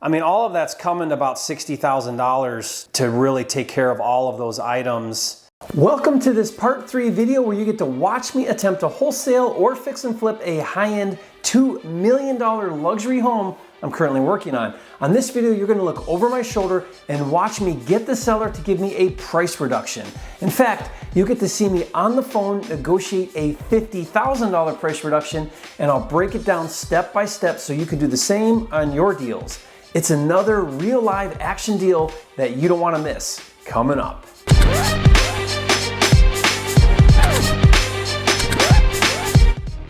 I mean, all of that's coming to about $60,000 to really take care of all of those items. Welcome to this part 3 video where you get to watch me attempt to wholesale or fix and flip a high-end $2 million luxury home I'm currently working on. On this video, you're gonna look over my shoulder and watch me get the seller to give me a price reduction. In fact, you get to see me on the phone negotiate a $50,000 price reduction, and I'll break it down step by step so you can do the same on your deals. It's another real live action deal that you don't wanna miss. Coming up.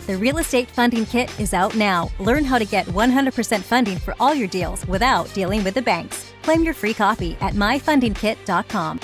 The Real Estate Funding Kit is out now. Learn how to get 100% funding for all your deals without dealing with the banks. Claim your free copy at myfundingkit.com.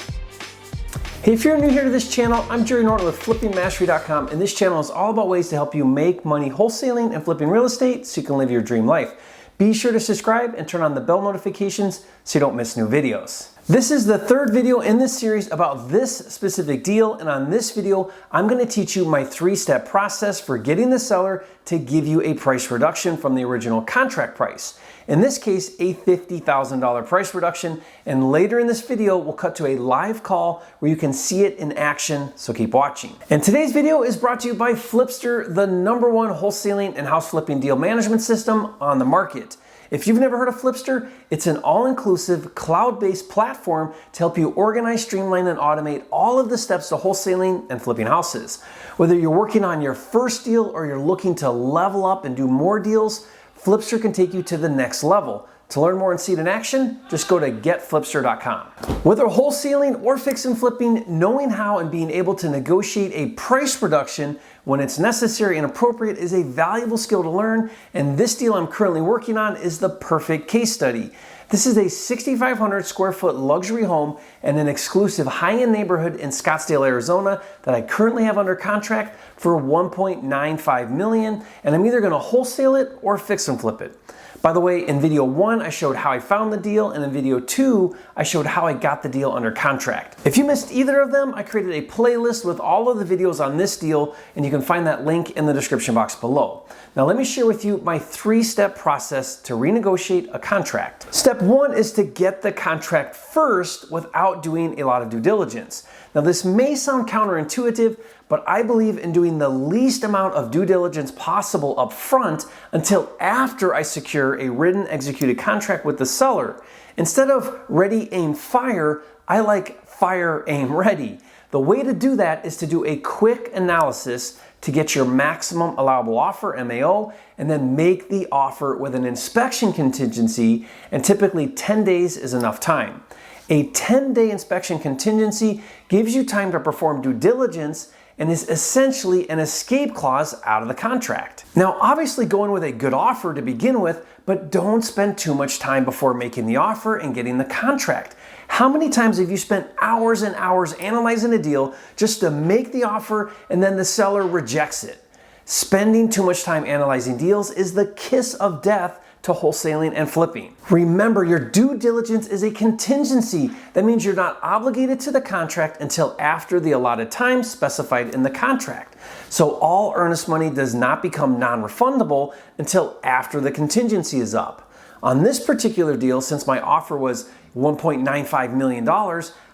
Hey, if you're new here to this channel, I'm Jerry Norton with FlippingMastery.com, and this channel is all about ways to help you make money wholesaling and flipping real estate so you can live your dream life. Be sure to subscribe and turn on the bell notifications so you don't miss new videos. This is the third video in this series about this specific deal, and on this video, I'm going to teach you my 3-step process for getting the seller to give you a price reduction from the original contract price. In this case, a $50,000 price reduction, and later in this video, we'll cut to a live call where you can see it in action, so keep watching. And today's video is brought to you by FLIPSTER, the #1 wholesaling and house flipping deal management system on the market. If you've never heard of FLIPSTER, it's an all-inclusive, cloud-based platform to help you organize, streamline, and automate all of the steps to wholesaling and flipping houses. Whether you're working on your first deal or you're looking to level up and do more deals, FLIPSTER can take you to the next level. To learn more and see it in action, just go to getflipster.com. Whether wholesaling or fix and flipping, knowing how and being able to negotiate a price reduction when it's necessary and appropriate is a valuable skill to learn, and this deal I'm currently working on is the perfect case study. This is a 6,500 square foot luxury home in an exclusive high-end neighborhood in Scottsdale, Arizona that I currently have under contract for $1.95 million, and I'm either gonna wholesale it or fix and flip it. By the way, in video 1, I showed how I found the deal, and in video 2, I showed how I got the deal under contract. If you missed either of them, I created a playlist with all of the videos on this deal, and you can find that link in the description box below. Now let me share with you my 3-step process to renegotiate a contract. Step 1 is to get the contract first without doing a lot of due diligence. Now this may sound counterintuitive, but I believe in doing the least amount of due diligence possible up front until after I secure a written executed contract with the seller. Instead of ready, aim, fire, I like fire, aim, ready. The way to do that is to do a quick analysis to get your maximum allowable offer, MAO, and then make the offer with an inspection contingency, and typically 10 days is enough time. A 10-day inspection contingency gives you time to perform due diligence and is essentially an escape clause out of the contract. Now, obviously go in with a good offer to begin with, but don't spend too much time before making the offer and getting the contract. How many times have you spent hours and hours analyzing a deal just to make the offer and then the seller rejects it? Spending too much time analyzing deals is the kiss of death to wholesaling and flipping. Remember, your due diligence is a contingency. That means you're not obligated to the contract until after the allotted time specified in the contract. So all earnest money does not become non-refundable until after the contingency is up. On this particular deal, since my offer was $1.95 million,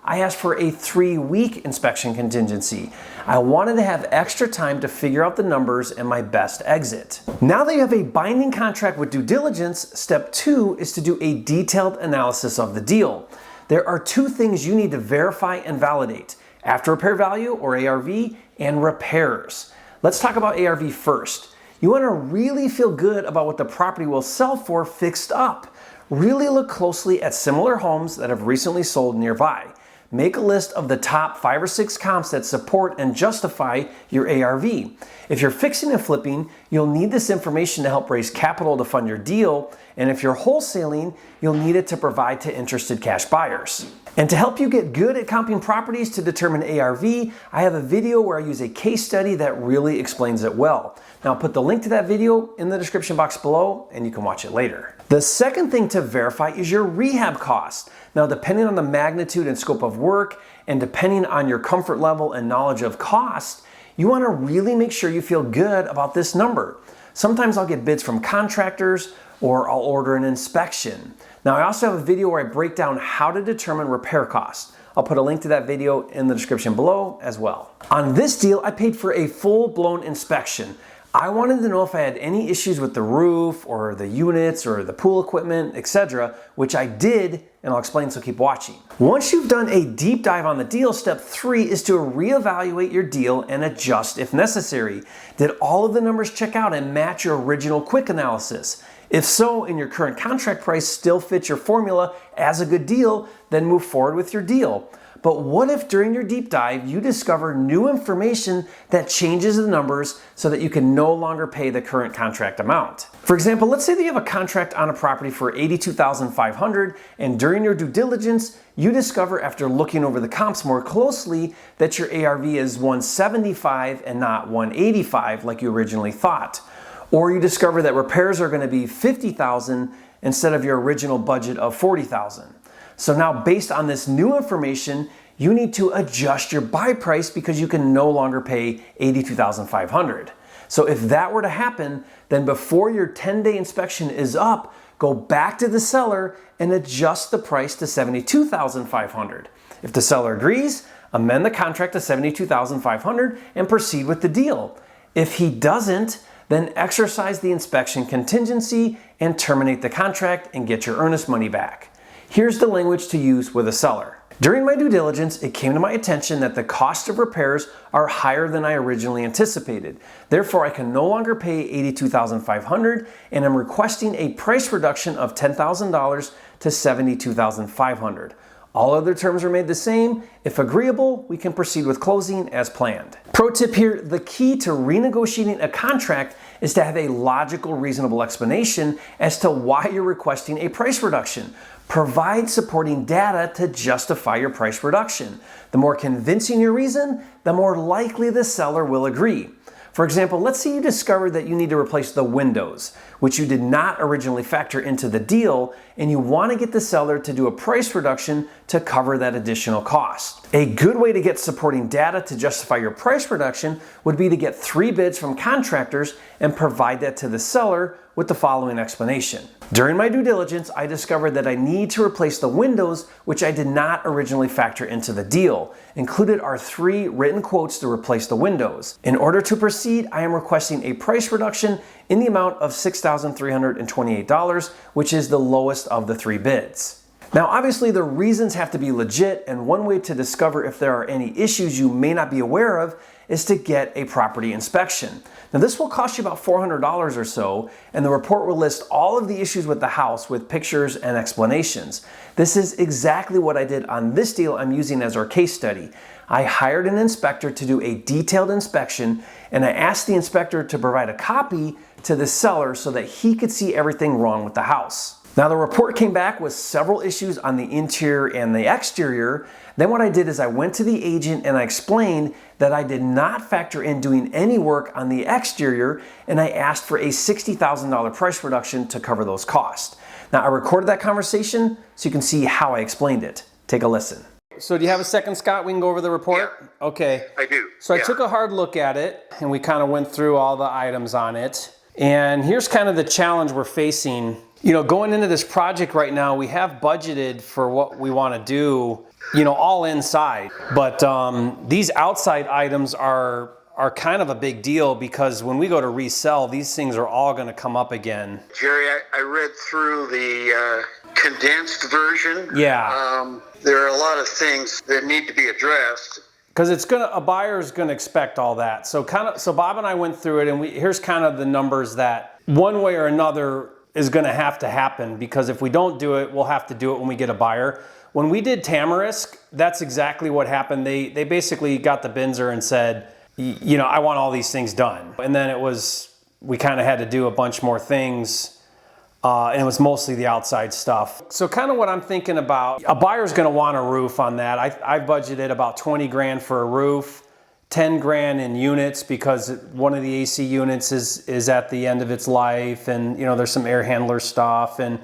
I asked for a 3-week inspection contingency. I wanted to have extra time to figure out the numbers and my best exit. Now that you have a binding contract with due diligence, step 2 is to do a detailed analysis of the deal. There are 2 things you need to verify and validate: after repair value, or ARV, and repairs. Let's talk about ARV first. You want to really feel good about what the property will sell for fixed up. Really look closely at similar homes that have recently sold nearby. Make a list of the top 5 or 6 comps that support and justify your ARV. If you're fixing and flipping, you'll need this information to help raise capital to fund your deal, and if you're wholesaling, you'll need it to provide to interested cash buyers. And to help you get good at comping properties to determine ARV, I have a video where I use a case study that really explains it well. Now I'll put the link to that video in the description box below, and you can watch it later. The second thing to verify is your rehab cost. Now, depending on the magnitude and scope of work, and depending on your comfort level and knowledge of cost, you want to really make sure you feel good about this number. Sometimes I'll get bids from contractors, or I'll order an inspection. Now, I also have a video where I break down how to determine repair costs. I'll put a link to that video in the description below as well. On this deal, I paid for a full-blown inspection. I wanted to know if I had any issues with the roof or the units or the pool equipment, etc., which I did, and I'll explain, so keep watching. Once you've done a deep dive on the deal, step 3 is to reevaluate your deal and adjust if necessary. Did all of the numbers check out and match your original quick analysis? If so, and your current contract price still fits your formula as a good deal, then move forward with your deal. But what if during your deep dive you discover new information that changes the numbers so that you can no longer pay the current contract amount? For example, let's say that you have a contract on a property for $82,500, and during your due diligence, you discover after looking over the comps more closely that your ARV is $175 and not $185 like you originally thought. Or you discover that repairs are going to be $50,000 instead of your original budget of $40,000. So now, based on this new information, you need to adjust your buy price because you can no longer pay $82,500. So if that were to happen, then before your 10-day inspection is up, go back to the seller and adjust the price to $72,500. If the seller agrees, amend the contract to $72,500 and proceed with the deal. If he doesn't, then exercise the inspection contingency and terminate the contract and get your earnest money back. Here's the language to use with a seller. During my due diligence, it came to my attention that the cost of repairs are higher than I originally anticipated. Therefore, I can no longer pay $82,500 and I'm requesting a price reduction of $10,000 to $72,500. All other terms are made the same. If agreeable, we can proceed with closing as planned. Pro tip here, the key to renegotiating a contract is to have a logical, reasonable explanation as to why you're requesting a price reduction. Provide supporting data to justify your price reduction. The more convincing your reason, the more likely the seller will agree. For example, let's say you discovered that you need to replace the windows, which you did not originally factor into the deal, and you want to get the seller to do a price reduction to cover that additional cost. A good way to get supporting data to justify your price reduction would be to get 3 bids from contractors and provide that to the seller with the following explanation. During my due diligence, I discovered that I need to replace the windows, which I did not originally factor into the deal. Included are 3 written quotes to replace the windows. In order to proceed, I am requesting a price reduction in the amount of $6,328, which is the lowest of the 3 bids. Now, obviously the reasons have to be legit, and one way to discover if there are any issues you may not be aware of is to get a property inspection. Now, this will cost you about $400 or so, and the report will list all of the issues with the house with pictures and explanations. This is exactly what I did on this deal I'm using as our case study. I hired an inspector to do a detailed inspection, and I asked the inspector to provide a copy to the seller so that he could see everything wrong with the house. Now, the report came back with several issues on the interior and the exterior. Then what I did is I went to the agent and I explained that I did not factor in doing any work on the exterior, and I asked for a $60,000 price reduction to cover those costs. Now, I recorded that conversation so you can see how I explained it. Take a listen. So do you have a second, Scott? We can go over the report? Yeah, okay. I do. So I took a hard look at it and we kind of went through all the items on it. And here's kind of the challenge we're facing. You know, going into this project right now, we have budgeted for what we want to do, you know, all inside. But these outside items are kind of a big deal because when we go to resell, these things are all going to come up again. Jerry, I read through the condensed version. Yeah. There are a lot of things that need to be addressed. Because a buyer's gonna expect all that. So Bob and I went through it, and here's kind of the numbers that one way or another is gonna have to happen, because if we don't do it, we'll have to do it when we get a buyer. When we did Tamarisk, that's exactly what happened. They basically got the Binzer and said, you know, I want all these things done. And then we kind of had to do a bunch more things. And it was mostly the outside stuff. So kind of what I'm thinking about, a buyer's gonna want a roof on that. I budgeted about 20 grand for a roof, 10 grand in units because one of the AC units is at the end of its life, and you know, there's some air handler stuff. And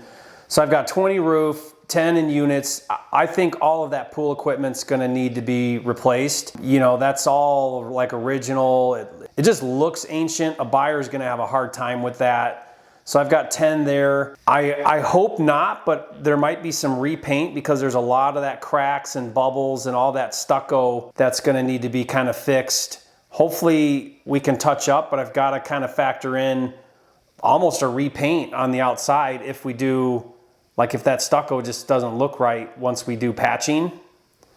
so I've got 20 roof, 10 in units. I think all of that pool equipment's gonna need to be replaced. You know, that's all like original. It just looks ancient. A buyer's gonna have a hard time with that. So I've got 10 there. I hope not, but there might be some repaint because there's a lot of that cracks and bubbles and all that stucco that's gonna need to be kind of fixed. Hopefully we can touch up, but I've gotta kind of factor in almost a repaint on the outside if we do, like if that stucco just doesn't look right once we do patching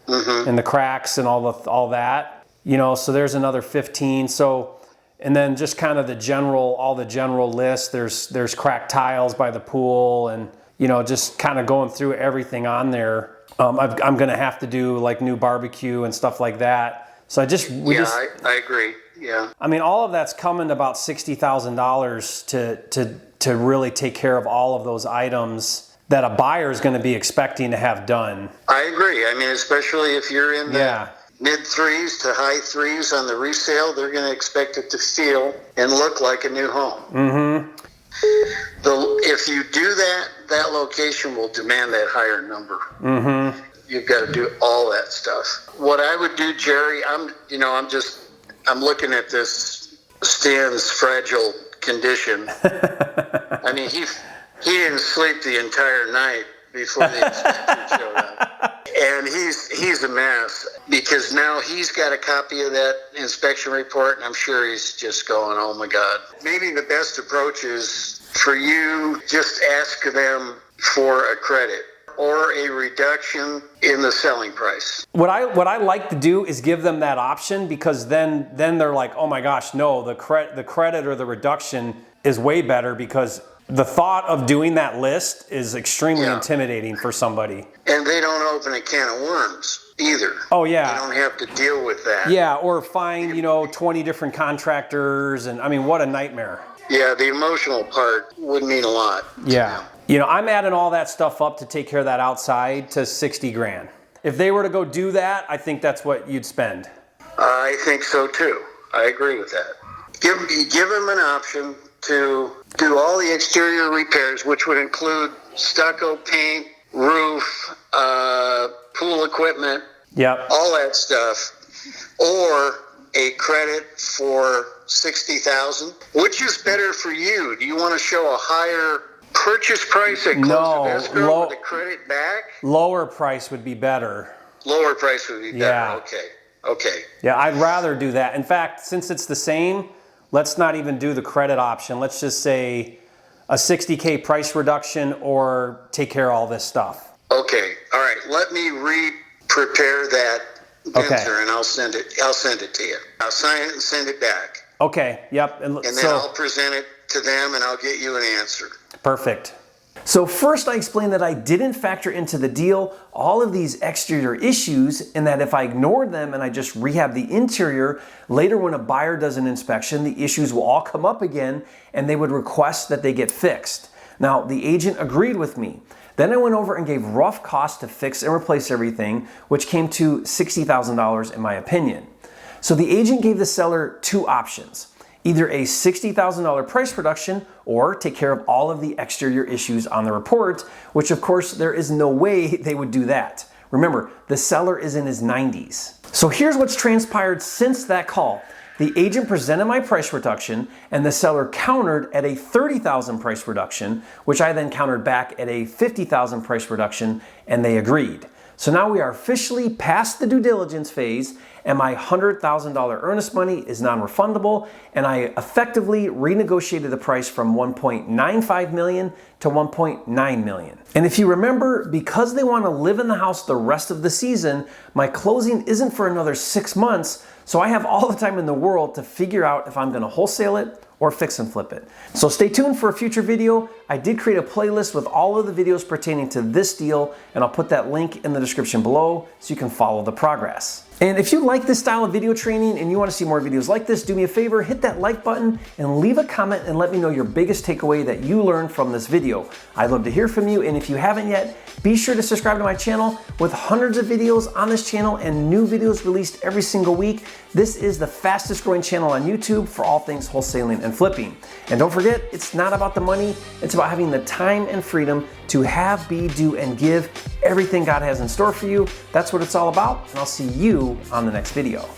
and the cracks and all that, you know, so there's another 15. So, and then just kind of all the general list, there's cracked tiles by the pool and, you know, just kind of going through everything on there. I'm gonna have to do like new barbecue and stuff like that. So I agree. Yeah. I mean, all of that's coming to about $60,000 to really take care of all of those items that a buyer is going to be expecting to have done. I agree. I mean, especially if you're in the mid threes to high threes on the resale, they're going to expect it to feel and look like a new home. If you do that, that location will demand that higher number. You've got to do all that stuff. What I would do, Jerry, I'm looking at this Stan's fragile condition. I mean, he didn't sleep the entire night before the inspector showed up. And he's a mess because now he's got a copy of that inspection report, and I'm sure he's just going, oh my God. Maybe the best approach is for you, just ask them for a credit or a reduction in the selling price. What I like to do is give them that option, because then they're like, oh my gosh, no, the credit or the reduction is way better, because the thought of doing that list is extremely intimidating for somebody. And they don't open a can of worms either. Oh yeah. You don't have to deal with that. Yeah, or find, 20 different contractors, and I mean, what a nightmare. Yeah, the emotional part would mean a lot. Yeah. I'm adding all that stuff up to take care of that outside to 60 grand. If they were to go do that, I think that's what you'd spend. I think so too. I agree with that. Give them an option to do all the exterior repairs, which would include stucco, paint, roof, pool equipment, all that stuff, or a credit for $60,000. Which is better for you? Do you want to show a higher purchase price at close of escrow with the credit back? Lower price would be better. Lower price would be better. Yeah. Okay. Yeah, I'd rather do that. In fact, since it's the same, let's not even do the credit option. Let's just say a $60K price reduction or take care of all this stuff. Okay. All right. Let me prepare that answer and I'll send it to you. I'll sign it and send it back. Okay. Yep. And then I'll present it to them and I'll get you an answer. Perfect. So first I explained that I didn't factor into the deal all of these exterior issues, and that if I ignored them and I just rehab the interior, later when a buyer does an inspection, the issues will all come up again and they would request that they get fixed. Now, the agent agreed with me. Then I went over and gave rough costs to fix and replace everything, which came to $60,000 in my opinion. So the agent gave the seller two options. Either a $60,000 price reduction or take care of all of the exterior issues on the report, which of course there is no way they would do that. Remember, the seller is in his 90s. So here's what's transpired since that call. The agent presented my price reduction and the seller countered at a $30,000 price reduction, which I then countered back at a $50,000 price reduction, and they agreed. So now we are officially past the due diligence phase, and my $100,000 earnest money is non-refundable, and I effectively renegotiated the price from $1.95 million to $1.9 million. And if you remember, because they want to live in the house the rest of the season, my closing isn't for another 6 months, so I have all the time in the world to figure out if I'm going to wholesale it or fix and flip it. So stay tuned for a future video. I did create a playlist with all of the videos pertaining to this deal, and I'll put that link in the description below so you can follow the progress. And if you like this style of video training and you want to see more videos like this, do me a favor, hit that like button and leave a comment and let me know your biggest takeaway that you learned from this video. I'd love to hear from you, and if you haven't yet, be sure to subscribe to my channel. With hundreds of videos on this channel and new videos released every single week, this is the fastest growing channel on YouTube for all things wholesaling and flipping. And don't forget, it's not about the money, it's about having the time and freedom to have, be, do, and give everything God has in store for you. That's what it's all about, and I'll see you on the next video.